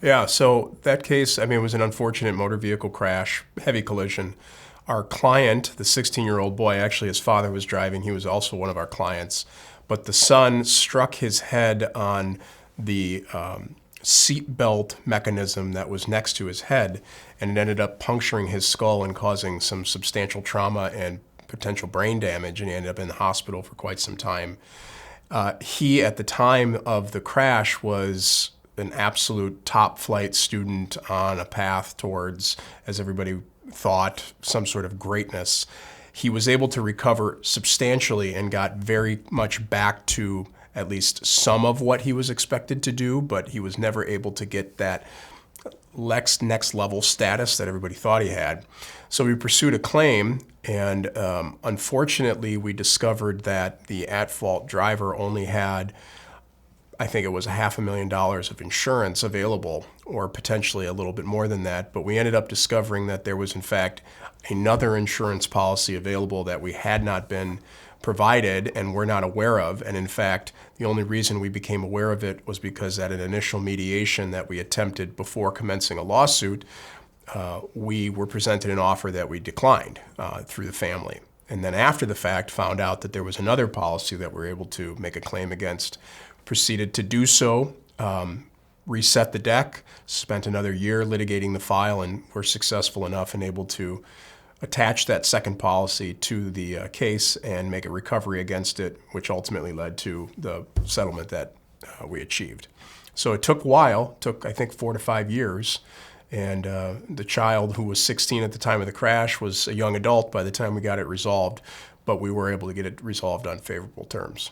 Yeah, so that case, I mean, it was an unfortunate motor vehicle crash, heavy collision. Our client, the 16-year-old boy, actually his father was driving. He was also one of our clients. But the son struck his head on the seat belt mechanism that was next to his head, and it ended up puncturing his skull and causing some substantial trauma and potential brain damage, and he ended up in the hospital for quite some time. He, at the time of the crash, was an absolute top flight student on a path towards, as everybody thought, some sort of greatness. He was able to recover substantially and got very much back to at least some of what he was expected to do, but he was never able to get that next level status that everybody thought he had. So we pursued a claim, and unfortunately we discovered that the at-fault driver only had, I think it was $500,000 of insurance available, or potentially a little bit more than that. But we ended up discovering that there was in fact another insurance policy available that we had not been provided and were not aware of. And in fact, the only reason we became aware of it was because at an initial mediation that we attempted before commencing a lawsuit, we were presented an offer that we declined through the family. And then after the fact, found out that there was another policy that we were able to make a claim against. Proceeded to do so, reset the deck, spent another year litigating the file, and were successful enough and able to attach that second policy to the case and make a recovery against it, which ultimately led to the settlement that we achieved. So it took a while, took I think 4 to 5 years, and the child, who was 16 at the time of the crash, was a young adult by the time we got it resolved, but we were able to get it resolved on favorable terms.